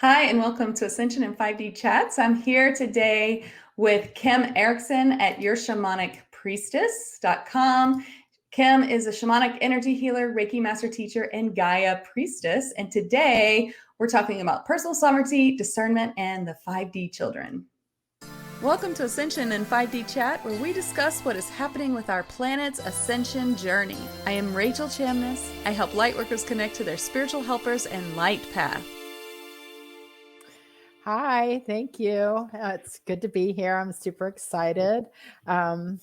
Hi, and welcome to Ascension and 5D Chats. I'm here today with Kim Erickson at Your Shamanic Priestess.com. Kim is a shamanic energy healer, Reiki master teacher, and Gaia priestess. And today we're talking about personal sovereignty, discernment, and the 5D children. Welcome to Ascension and 5D Chat, where we discuss what is happening with our planet's ascension journey. I am Rachel Chamness. I help Lightworkers connect to their spiritual helpers and light path. Hi, thank you. It's good to be here. I'm super excited. I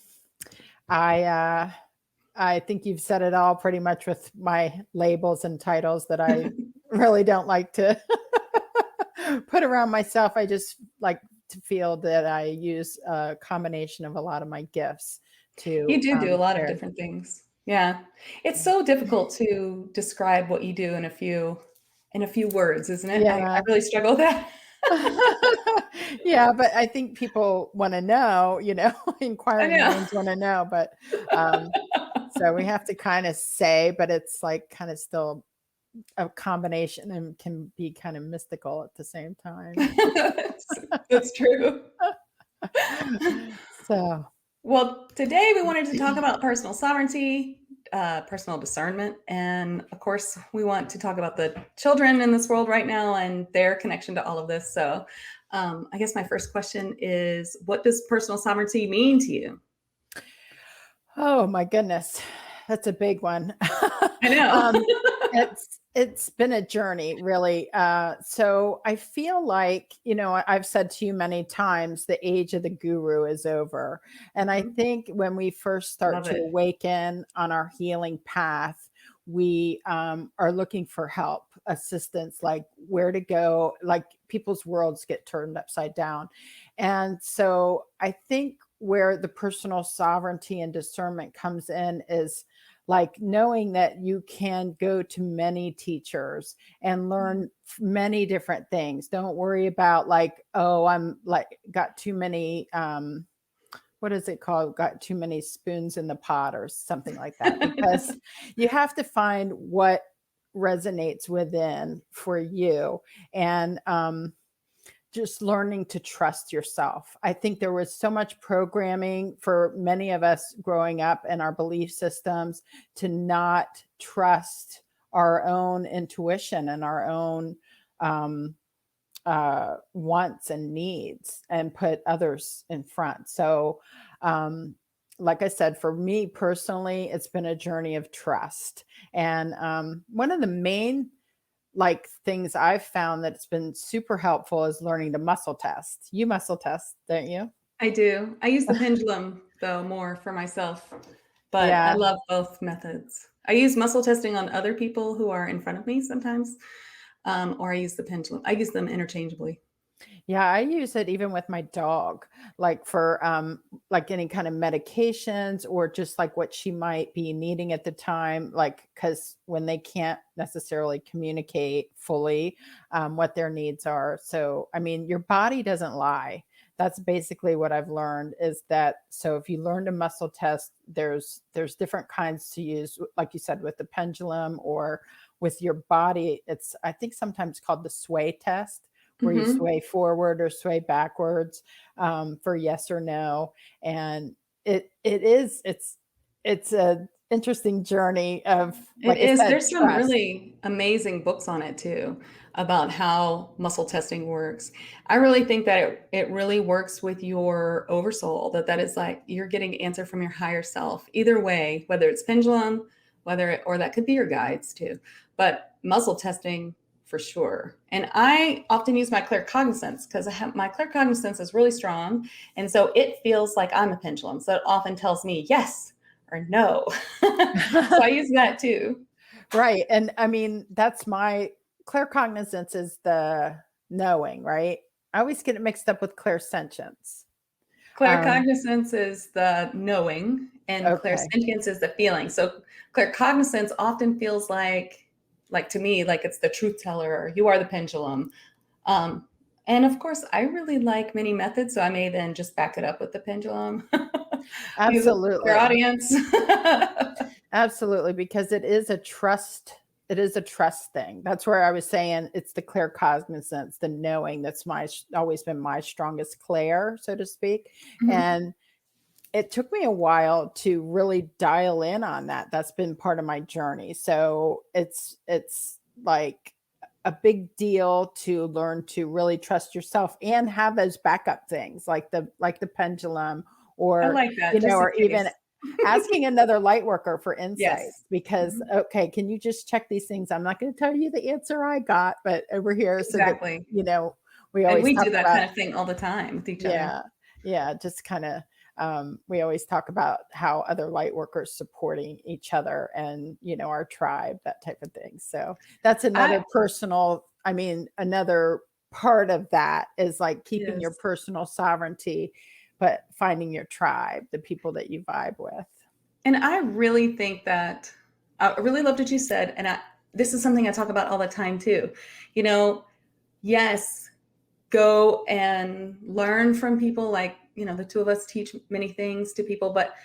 think you've said it all pretty much with my labels and titles that I really don't like to put around myself. I just like to feel that I use a combination of a lot of my gifts to. You do a lot of different things. Yeah. It's so difficult to describe what you do in a few words, isn't it? Yeah. I really struggle with that. Yeah, but I think people want to know, inquiring minds want to know, but so we have to kind of say, but it's like kind of still a combination and can be kind of mystical at the same time. That's true. So, well, today we wanted to talk about personal sovereignty, personal discernment, and of course, we want to talk about the children in this world right now and their connection to all of this. So, I guess my first question is, what does personal sovereignty mean to you? Oh my goodness, that's a big one. I know. It's been a journey, really. So I feel like, I've said to you many times, the age of the guru is over. And I think when we first start to awaken on our healing path, we are looking for help, assistance, like where to go, like people's worlds get turned upside down. And so I think where the personal sovereignty and discernment comes in is like knowing that you can go to many teachers and learn many different things. Don't worry about like, oh, I'm like got too many, what is it called? Got too many spoons in the pot or something like that, because you have to find what resonates within for you. And, just learning to trust yourself. I think there was so much programming for many of us growing up in our belief systems to not trust our own intuition and our own wants and needs and put others in front. So, like I said, for me personally, it's been a journey of trust. And one of the main things I've found that's been super helpful is learning to muscle test. You muscle test, don't you? I do. I use the pendulum though more for myself, but I love both methods. I use muscle testing on other people who are in front of me sometimes, or I use the pendulum. I use them interchangeably. Yeah, I use it even with my dog, like for like any kind of medications or just like what she might be needing at the time, like because when they can't necessarily communicate fully what their needs are. So, I mean, your body doesn't lie. That's basically what I've learned is that. So if you learn to muscle test, there's different kinds to use, like you said, with the pendulum or with your body. It's, I think, sometimes called the sway test, where you sway forward or sway backwards for yes or no. And it's a interesting journey of, like I said, There's some trust. really amazing books on it too, about how muscle testing works. I really think that it really works with your oversoul, that is like you're getting an answer from your higher self. Either way, whether it's pendulum, or that could be your guides too. But muscle testing, for sure. And I often use my claircognizance because my claircognizance is really strong. And so it feels like I'm a pendulum. So it often tells me yes or no. So I use that too. Right. And I mean, that's my claircognizance is the knowing, right? I always get it mixed up with clairsentience. Claircognizance is the knowing and clairsentience is the feeling. So claircognizance often feels like to me, like it's the truth teller, or you are the pendulum. And of course, I really like many methods, so I may then just back it up with the pendulum. Absolutely. For audience. Absolutely, because it is a trust it is a trust thing. That's where I was saying it's the clear cognizance, the knowing that's always been my strongest clair, so to speak. Mm-hmm. And it took me a while to really dial in on that. That's been part of my journey. So it's like a big deal to learn to really trust yourself and have those backup things like the pendulum, or I like that, or even asking another light worker for insights. Yes. Because okay, can you just check these things? I'm not going to tell you the answer I got, but over here, exactly. So that, we always do that kind of thing all the time with each other. Yeah, just kind of. We always talk about how other light workers supporting each other and, our tribe, that type of thing. So that's another another part of that is like keeping your personal sovereignty, but finding your tribe, the people that you vibe with. And I really think that I really loved what you said. And this is something I talk about all the time too. Yes, go and learn from people, like, the two of us teach many things to people, but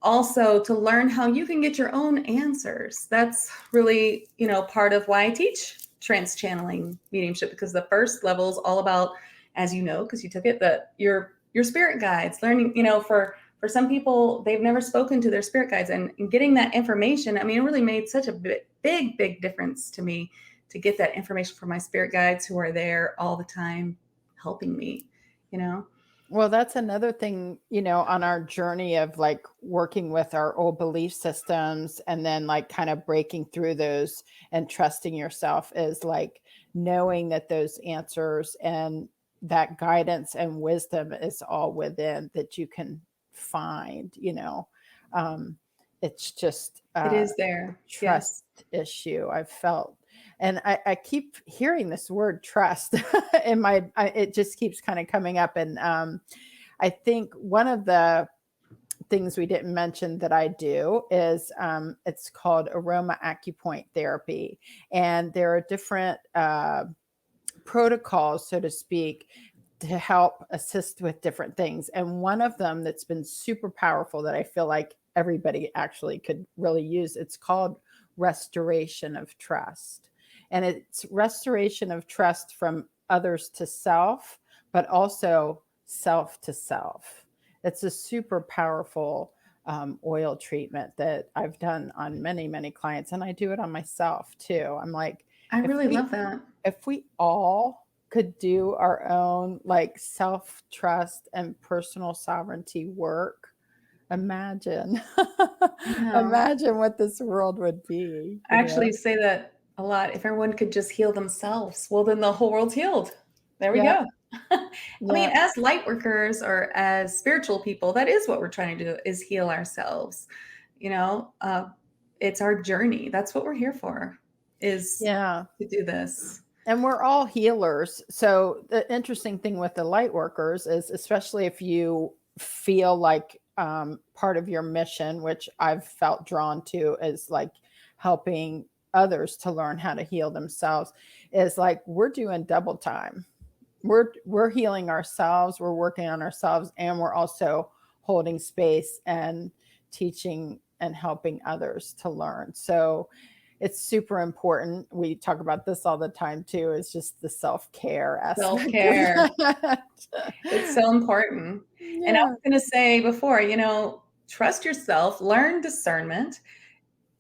also to learn how you can get your own answers. That's really, part of why I teach trance channeling mediumship, because the first level is all about, as you know, because you took it, your spirit guides, learning, for some people, they've never spoken to their spirit guides, and getting that information. I mean, it really made such a big difference to me to get that information from my spirit guides, who are there all the time helping me, Well, that's another thing, on our journey of like working with our old belief systems and then like kind of breaking through those and trusting yourself, is like knowing that those answers and that guidance and wisdom is all within, that you can find, it's just it is there. Trust issue I've felt. And I keep hearing this word trust in it just keeps kind of coming up. And I think one of the things we didn't mention that I do is it's called Aroma acupoint therapy. And there are different protocols, so to speak, to help assist with different things. And one of them that's been super powerful that I feel like everybody actually could really use, it's called restoration of trust. And it's restoration of trust from others to self, but also self to self. It's a super powerful oil treatment that I've done on many, many clients. And I do it on myself too. I'm like, I really love that. If we all could do our own like self-trust and personal sovereignty work, imagine what this world would be. I actually say that a lot. If everyone could just heal themselves, well, then the whole world's healed. There we go. I mean, as light workers or as spiritual people, that is what we're trying to do, is heal ourselves. It's our journey. That's what we're here for, is to do this. And we're all healers. So the interesting thing with the light workers is, especially if you feel like part of your mission, which I've felt drawn to, is like helping others to learn how to heal themselves, is like we're doing double time. We're healing ourselves, we're working on ourselves, and we're also holding space and teaching and helping others to learn. So it's super important. We talk about this all the time too. It's just the self-care aspect. Self-care. It's so important. Yeah. And I was going to say before, trust yourself, learn discernment.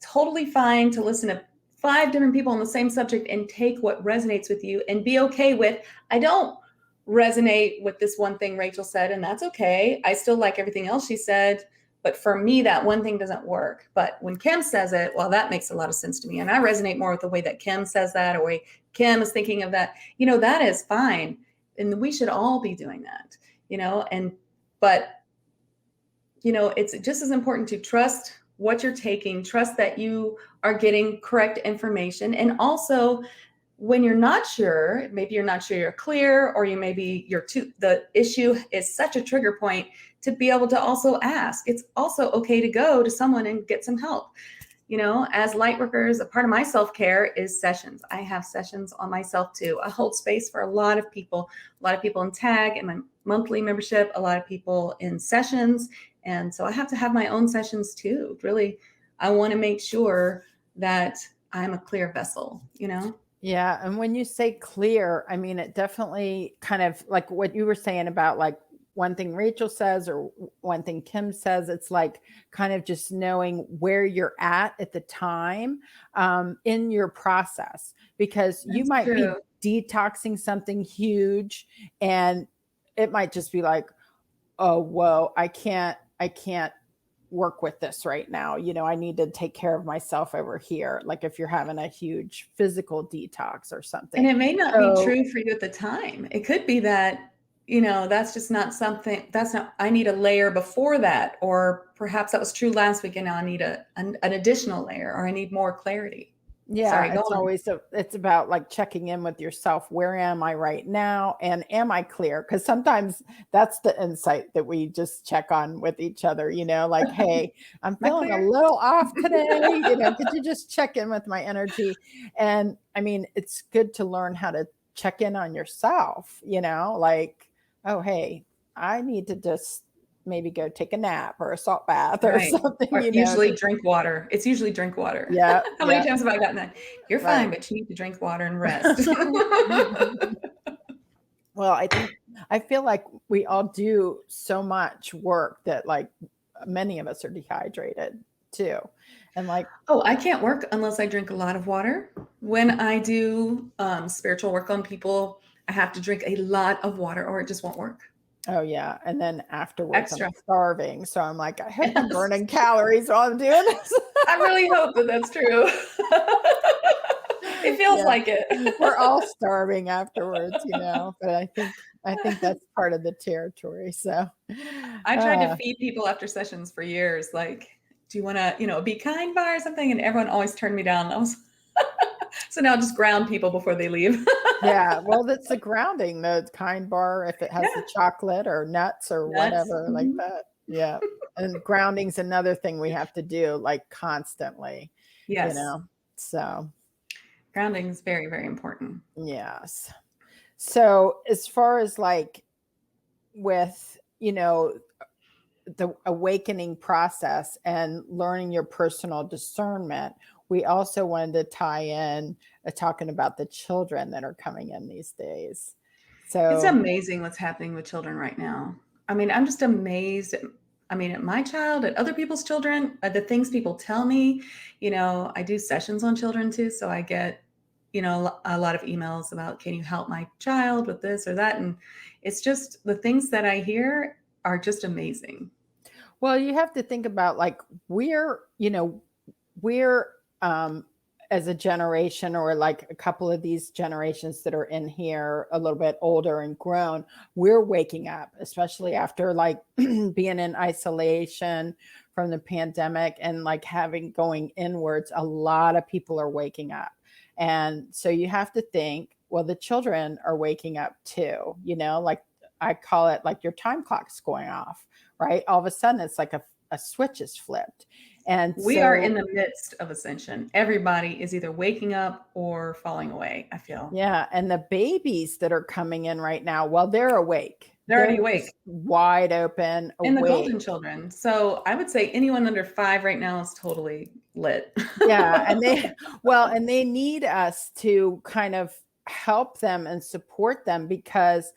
Totally fine to listen to 5 different people on the same subject and take what resonates with you, and be okay with, I don't resonate with this one thing Rachel said, and that's okay. I still like everything else she said, but for me, that one thing doesn't work. But when Kim says it, well, that makes a lot of sense to me. And I resonate more with the way that Kim says that, or way Kim is thinking of that, that is fine. And we should all be doing that, but it's just as important to trust what you're taking, trust that you are getting correct information. And also, when you're not sure, maybe you're not sure you're clear, or the issue is such a trigger point, to be able to also ask. It's also okay to go to someone and get some help. As light workers, a part of my self-care is sessions. I have sessions on myself too. I hold space for a lot of people in tag and my monthly membership, a lot of people in sessions. And so I have to have my own sessions too. Really, I want to make sure that I'm a clear vessel, you know? Yeah. And when you say clear, I mean, it definitely kind of like what you were saying about like one thing Rachel says or one thing Kim says, it's like kind of just knowing where you're at the time in your process, because you That's might true. be detoxing something huge and it might just be like, oh, whoa, I can't work with this right now. You know, I need to take care of myself over here. Like if you're having a huge physical detox or something. And it may not be So, true for you at the time. It could be that, you know, that's just not something, that's not, I need a layer before that. Or perhaps that was true last week and now I need an additional layer, or I need more clarity. Sorry, yeah, go it's on. always it's about like checking in with yourself. Where am I right now? And am I clear? Because sometimes that's the insight that we just check on with each other, you know, like, hey, I'm Am I feeling a clear? little off today. You know, could you just check in with my energy? And I mean, it's good to learn how to check in on yourself, you know, like, oh, hey, I need to just maybe go take a nap or a salt bath or Right. something, Or you know. usually drink water. It's usually drink water. Yeah, How many yeah, times have I gotten that? You're fine, right. but you need to drink water and rest. Well, I feel like we all do so much work that like many of us are dehydrated too. And like, Oh, I can't work unless I drink a lot of water. When I do spiritual work on people, I have to drink a lot of water or it just won't work. oh yeah. And then afterwards I'm Extra. starving. So I'm like, I hope I'm Yes. burning calories while I'm doing this. I really hope that that's true. It feels Yeah. like it. We're all starving afterwards, you know, but I think that's part of the territory. So I tried to uh feed people after sessions for years, like, do you want to, you know, be kind bar or something? And everyone always turned me down. I was so now I'll just ground people before they leave. yeah, well, that's the grounding, the kind bar, if it has the Yeah, chocolate or nuts or nuts. whatever like that. Yeah. And grounding's another thing we have to do like constantly, you Yes, know. So, grounding is very, very important. yes. So, as far as like with, you know, the awakening process and learning your personal discernment, we also wanted to tie in talking about the children that are coming in these days. It's So, amazing what's happening with children right now. I mean, I'm just amazed. I mean, at my child, at other people's children, the things people tell me, you know, I do sessions on children too. So I get, you know, a lot of emails about, can you help my child with this or that? And it's just the things that I hear are just amazing. well, you have to think about like you know, we're as a generation or like a couple of these generations that are in here a little bit older and grown, we're waking up, especially after like being in isolation from the pandemic and like having going inwards. A lot of people are waking up. And so you have to think, well, the children are waking up too, you know, like I call it like your time clock's going off, right? All of a sudden it's like a switch is flipped. And We are so, in the midst of ascension. Everybody is either waking up or falling away, I feel. yeah, and the babies that are coming in right now, well, they're awake. They're They're already awake. just wide open, And the awake. golden children. So I would say anyone under 5 right now is totally lit. Yeah, and they need us to kind of help them and support them because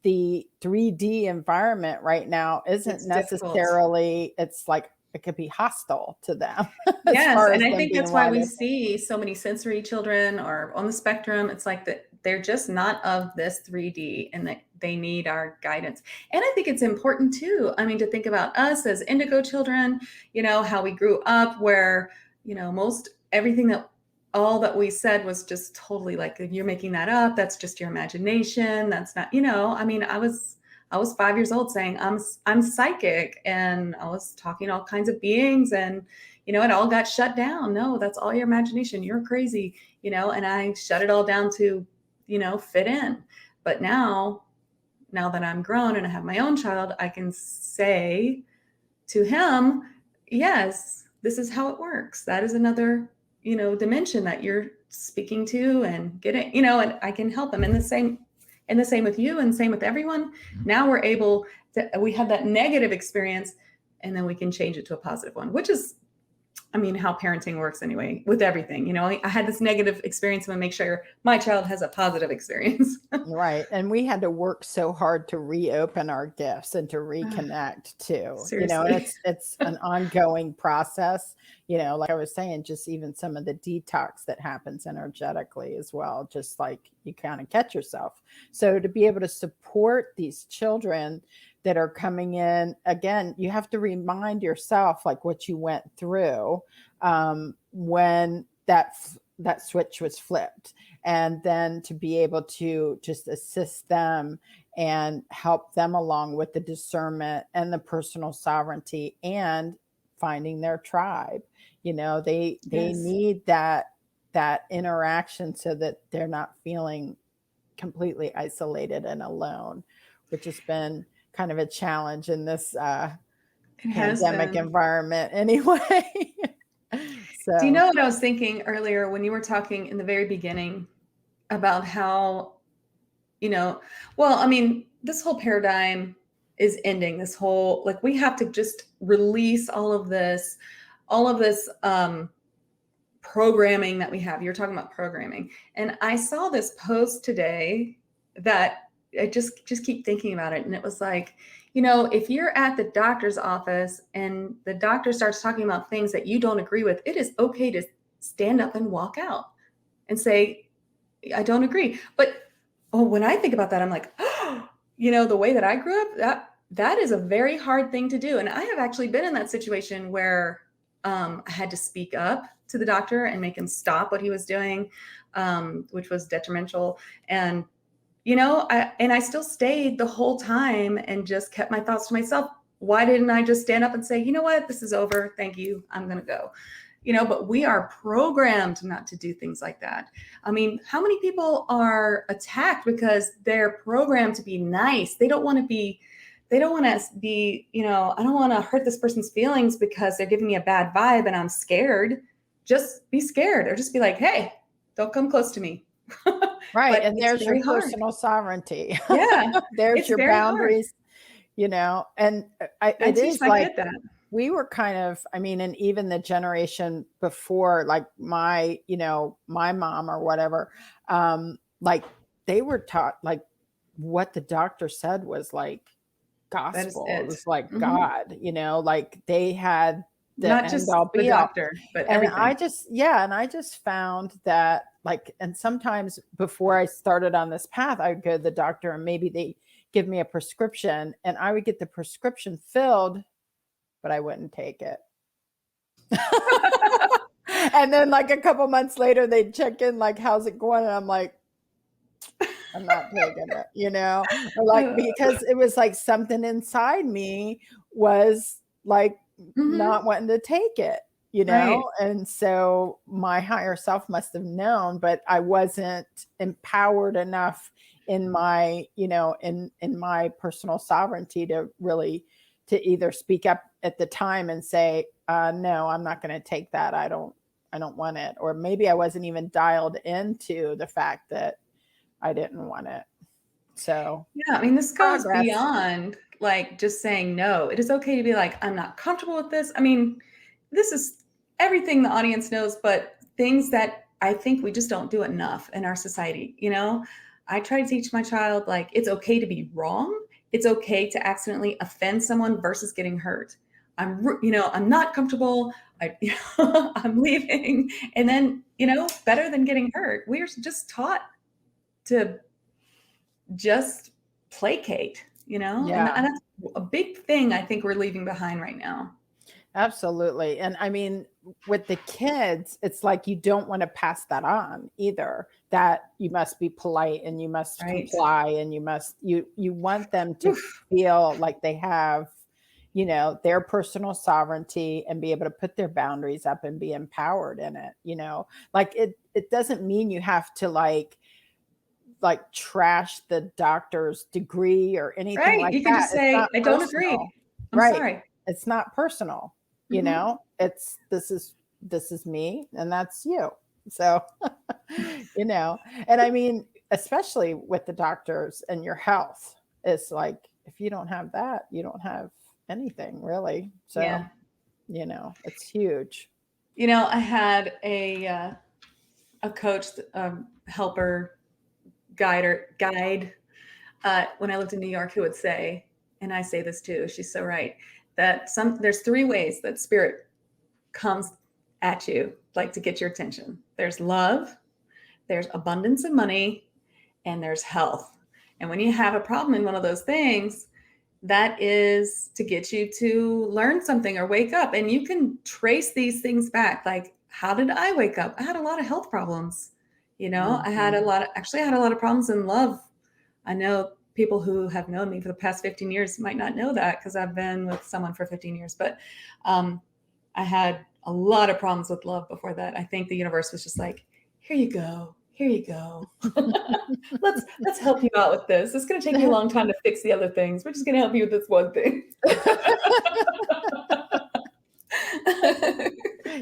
the 3D environment right now isn't It's difficult. necessarily, it's like it could be hostile to them as Yes, far and as I them think being that's why wide we open. see so many sensory children or on the spectrum. It's like that they're just not of this 3D and that they need our guidance. And I think it's important too. I mean, to think about us as indigo children, you know, how we grew up where, you know, most everything that all that we said was just totally like, you're making that up. That's just your imagination. That's not, you know, I mean, I was 5 years old saying I'm psychic and I was talking to all kinds of beings and you know it all got shut down. No, that's all your imagination. You're crazy, you know, and I shut it all down to, you know, fit in. But now that I'm grown and I have my own child, I can say to him, yes, this is how it works. That is another, you know, dimension that you're speaking to and getting, you know, and I can help him. And the same with you and same with everyone. Now we're able to, we had that negative experience and then we can change it to a positive one, which is I mean, how parenting works anyway, with everything. You know, I had this negative experience. I'm gonna make sure my child has a positive experience. Right. And we had to work so hard to reopen our gifts and to reconnect too. Seriously. And it's an ongoing process. Like I was saying, just even some of the detox that happens energetically as well, just like you kind of catch yourself. So to be able to support these children that are coming in, again, you have to remind yourself like what you went through when that switch was flipped, and then to be able to just assist them and help them along with the discernment and the personal sovereignty and finding their tribe. They need that interaction so that they're not feeling completely isolated and alone, which has been kind of a challenge in this pandemic environment anyway. So, do you know what I was thinking earlier when you were talking in the very beginning about how, this whole paradigm is ending. This whole, like, we have to just release all of this programming that we have. You're talking about programming. And I saw this post today that I just keep thinking about it. And it was like, if you're at the doctor's office and the doctor starts talking about things that you don't agree with, it is okay to stand up and walk out and say, I don't agree. But when I think about that, I'm like, the way that I grew up, that is a very hard thing to do. And I have actually been in that situation where I had to speak up to the doctor and make him stop what he was doing, which was detrimental. And I still stayed the whole time and just kept my thoughts to myself. Why didn't I just stand up and say, you know what, this is over. Thank you. I'm going to go. But we are programmed not to do things like that. I mean, how many people are attacked because they're programmed to be nice? They don't want to be, I don't want to hurt this person's feelings because they're giving me a bad vibe and I'm scared. Just be scared, or just be like, hey, don't come close to me. Right. And there's your personal sovereignty. Yeah. There's your boundaries, and it is like that. We were kind of, and even the generation before, like my mom or whatever, like they were taught like what the doctor said was like gospel. It was like God, like they had the not just the doctor, but everything. And I just found that like, and sometimes before I started on this path, I would go to the doctor and maybe they give me a prescription and I would get the prescription filled, but I wouldn't take it. And then like a couple months later, they'd check in like, how's it going? And I'm like, I'm not taking it, or like, because it was like something inside me was like not wanting to take it, right. And so my higher self must have known, but I wasn't empowered enough in my, in my personal sovereignty to really, to either speak up at the time and say, no, I'm not going to take that. I don't want it. Or maybe I wasn't even dialed into the fact that I didn't want it. So yeah, this goes beyond like just saying no. It is okay to be like, I'm not comfortable with this. This is everything the audience knows, but things that I think we just don't do enough in our society. I try to teach my child, like, it's okay to be wrong. It's okay to accidentally offend someone versus getting hurt. I'm not comfortable. I'm leaving. And then, better than getting hurt. We're just taught to just placate, Yeah. And that's a big thing I think we're leaving behind right now. Absolutely. And with the kids, it's like you don't want to pass that on either, that you must be polite and you must comply and you want them to feel like they have, their personal sovereignty and be able to put their boundaries up and be empowered in it, like it doesn't mean you have to like trash the doctor's degree or anything like that. You can just say, I don't agree. I'm sorry. It's not personal. This is me and that's you. So, and especially with the doctors and your health, it's like, if you don't have that, you don't have anything really. So, it's huge. I had a coach, helper, guide when I lived in New York, who would say, and I say this too, she's so right, that there's 3 ways that spirit comes at you, like to get your attention. There's love, there's abundance of money, and there's health. And when you have a problem in one of those things, that is to get you to learn something or wake up. And you can trace these things back. Like, how did I wake up? I had a lot of health problems. I had a lot of problems in love. I know people who have known me for the past 15 years might not know that because I've been with someone for 15 years, but I had a lot of problems with love before that. I think the universe was just like, here you go. Let's help you out with this. It's going to take you a long time to fix the other things. We're just going to help you with this one thing.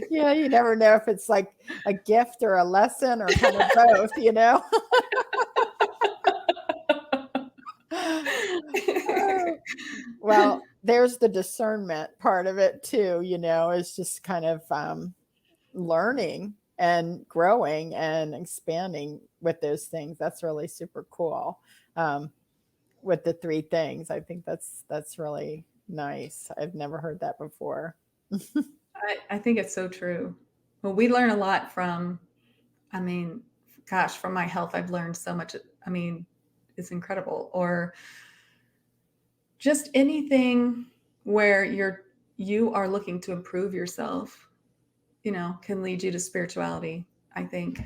Yeah, you never know if it's like a gift or a lesson or kind of both, Well, there's the discernment part of it too, is just kind of learning and growing and expanding with those things. That's really super cool. With the 3 things, I think that's really nice. I've never heard that before. I think it's so true. Well, we learn a lot from my health. I've learned so much. It's incredible. Or just anything where you are looking to improve yourself, can lead you to spirituality, I think.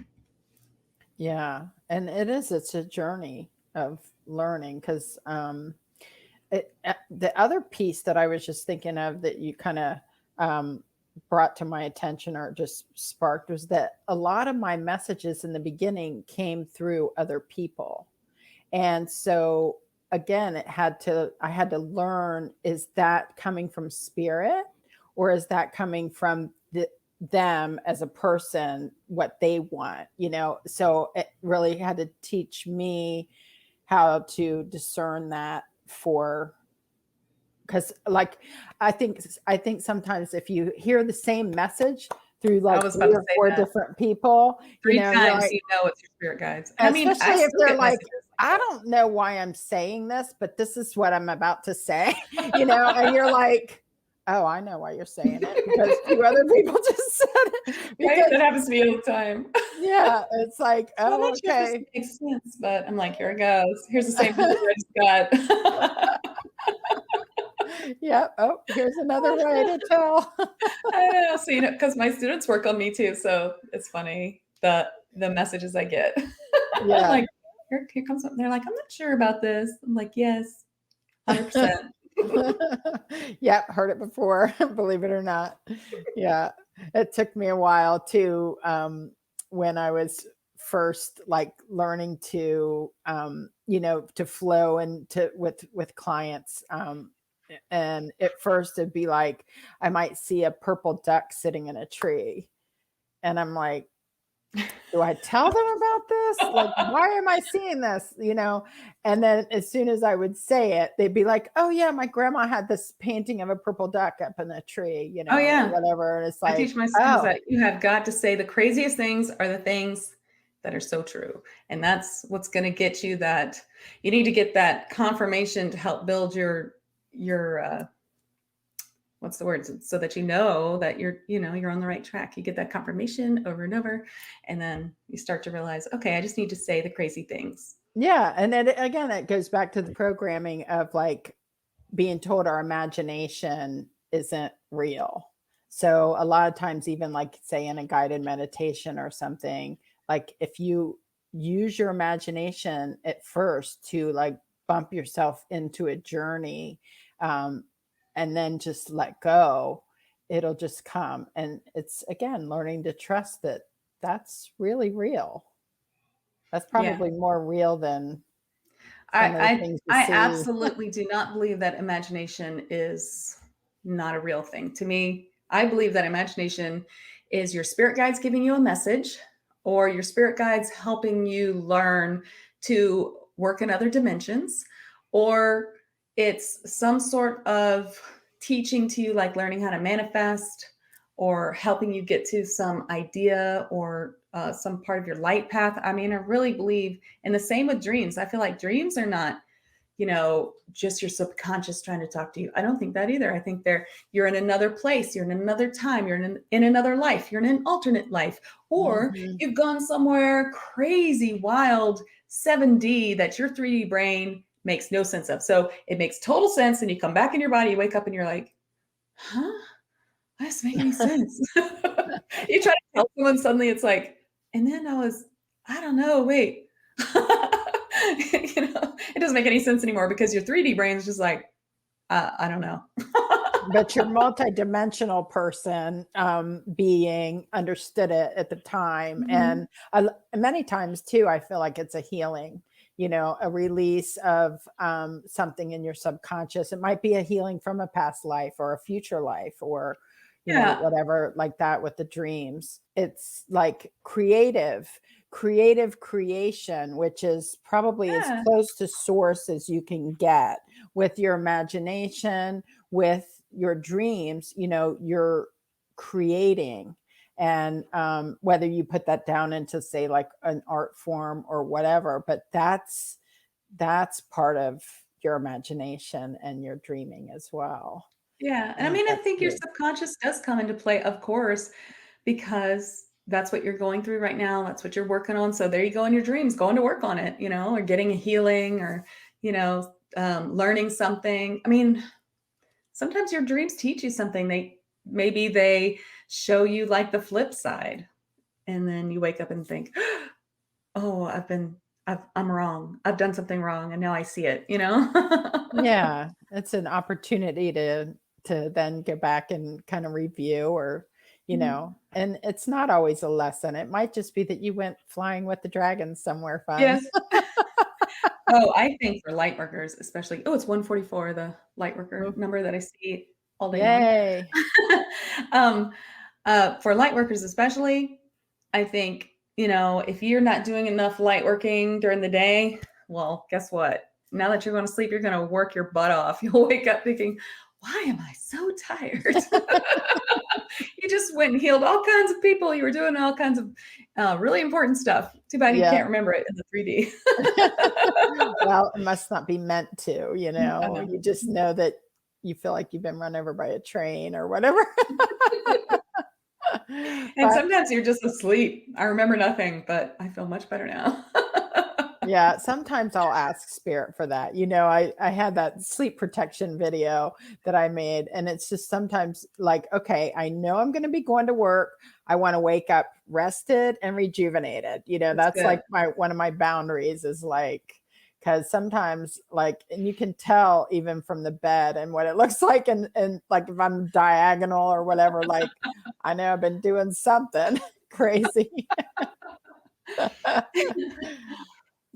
Yeah. And it's a journey of learning, because the other piece that I was just thinking of that you kind of brought to my attention or just sparked was that a lot of my messages in the beginning came through other people. And so again, I had to learn, is that coming from spirit, or is that coming from them as a person, what they want, So it really had to teach me how to discern that, because like I think sometimes if you hear the same message through like 3 or 4 different people, 3 times, it's your spirit guides. Especially if they're like, I don't know why I'm saying this, but this is what I'm about to say, and you're like, oh, I know why you're saying it, because 2 other people just said it. Right? That happens to me all the time. Yeah, it's like, oh, I'm not okay. sure if this makes sense, but I'm like, here it goes. Here's the same thing I just got. Yeah. Oh, here's another way to tell. I know. So, because my students work on me too. So it's funny the messages I get. Yeah. I'm like, here comes something. They're like, I'm not sure about this. I'm like, yes, 100%. Yep. Heard it before. Believe it or not. Yeah. It took me a while too. When I was first like learning to, to flow and with clients, and at first it'd be like, I might see a purple duck sitting in a tree. And I'm like, do I tell them about this? Like, why am I seeing this? And then as soon as I would say it, they'd be like, oh yeah, my grandma had this painting of a purple duck up in a tree, oh yeah, whatever. And it's like, I teach my students that you have got to say the craziest things are the things that are so true. And that's what's going to get you that. You need to get that confirmation to help build your what's the word? So that that you're on the right track. You get that confirmation over and over, and then you start to realize, okay, I just need to say the crazy things. Yeah. And then again, it goes back to the programming of like being told our imagination isn't real. So a lot of times, even like say in a guided meditation or something, like if you use your imagination at first to like bump yourself into a journey, and then just let go, it'll just come. And it's again, learning to trust that that's really real. That's probably more real than I absolutely do not believe that imagination is not a real thing. To me, I believe that imagination is your spirit guides giving you a message, or your spirit guides helping you learn to work in other dimensions, or it's some sort of teaching to you, like learning how to manifest, or helping you get to some idea or some part of your light path. I mean, I really believe, and the same with dreams. I feel like dreams are not, just your subconscious trying to talk to you. I don't think that either. I think you're in another place, you're in another time, you're in another life, you're in an alternate life, or you've gone somewhere crazy, wild, 7D that your 3D brain makes no sense of. So it makes total sense. And you come back in your body, you wake up and you're like, huh? That doesn't make any sense. You try to tell someone, suddenly it's like, and then I don't know, wait. It doesn't make any sense anymore because your 3D brain is just like, I don't know. But your multidimensional person being understood it at the time. And many times too, I feel like it's a healing, a release of something in your subconscious. It might be a healing from a past life or a future life or, whatever like that with the dreams. It's like creative creation, which is probably as close to source as you can get with your imagination, with your dreams, you're creating. And whether you put that down into, say, like an art form or whatever, but that's part of your imagination and your dreaming as well. Yeah. And I mean, I think your subconscious does come into play, of course, because that's what you're going through right now. That's what you're working on. So there you go in your dreams, going to work on it, or getting a healing or, learning something. I mean, sometimes your dreams teach you something. Maybe they show you like the flip side. And then you wake up and think, oh, I'm wrong. I've done something wrong. And now I see it, Yeah. It's an opportunity to then go back and kind of review or, and it's not always a lesson. It might just be that you went flying with the dragons somewhere fun. Yes. Oh, I think for Lightworkers, especially, it's 144, the Lightworker number that I see all day long. For Lightworkers especially, I think, if you're not doing enough Lightworking during the day, well, guess what? Now that you're going to sleep, you're going to work your butt off. You'll wake up thinking, why am I so tired? You just went and healed all kinds of people. You were doing all kinds of really important stuff. Too bad you can't remember it in the 3D. Well, it must not be meant to, you just know that you feel like you've been run over by a train or whatever. And sometimes you're just asleep. I remember nothing, but I feel much better now. Yeah, sometimes I'll ask spirit for that. I had that sleep protection video that I made, and it's just sometimes like, okay, I know I'm going to be going to work. I want to wake up rested and rejuvenated. That's like one of my boundaries is like, because sometimes like, and you can tell even from the bed and what it looks like. And like, if I'm diagonal or whatever, like I know I've been doing something crazy.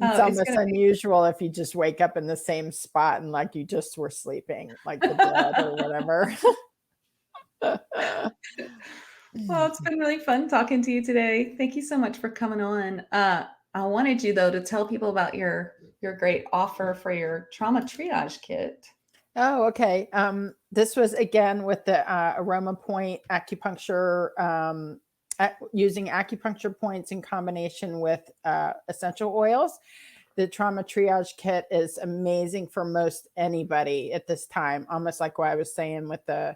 It's almost unusual if you just wake up in the same spot and like you just were sleeping, like the dead or whatever. Well, it's been really fun talking to you today. Thank you so much for coming on. I wanted you, though, to tell people about your great offer for your trauma triage kit. Oh, okay. This was, again, with the Aroma point acupuncture, using acupuncture points in combination with essential oils. The trauma triage kit is amazing for most anybody at this time, almost like what I was saying with the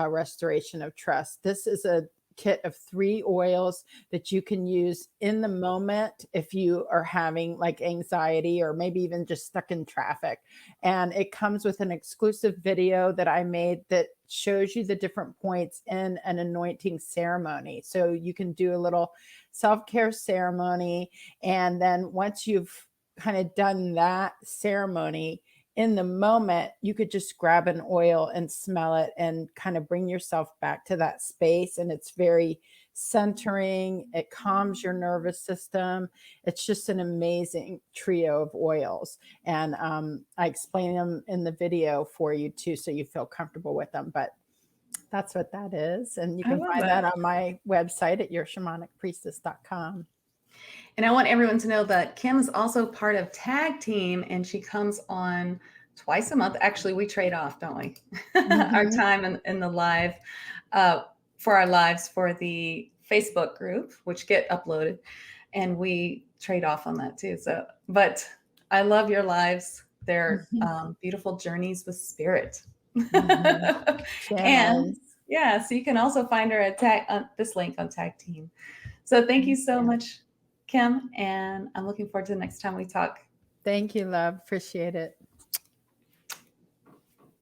restoration of trust. This is a kit of 3 oils that you can use in the moment if you are having like anxiety or maybe even just stuck in traffic. And it comes with an exclusive video that I made that shows you the different points in an anointing ceremony. So you can do a little self-care ceremony. And then once you've kind of done that ceremony, in the moment, you could just grab an oil and smell it and kind of bring yourself back to that space. And it's very centering. It calms your nervous system. It's just an amazing trio of oils. And I explain them in the video for you too, so you feel comfortable with them. But that's what that is. And you can find that on my website at yourshamanic.priestess.com. And I want everyone to know that Kim is also part of Tag Team, and she comes on twice a month. Actually, we trade off, don't we? Our time in the live for our lives for the Facebook group, which get uploaded, and we trade off on that too. So, but I love your lives. They're beautiful journeys with spirit. And yeah, so you can also find her at this link on Tag Team. So thank you so much, Kim, and I'm looking forward to the next time we talk. Thank you, love. Appreciate it.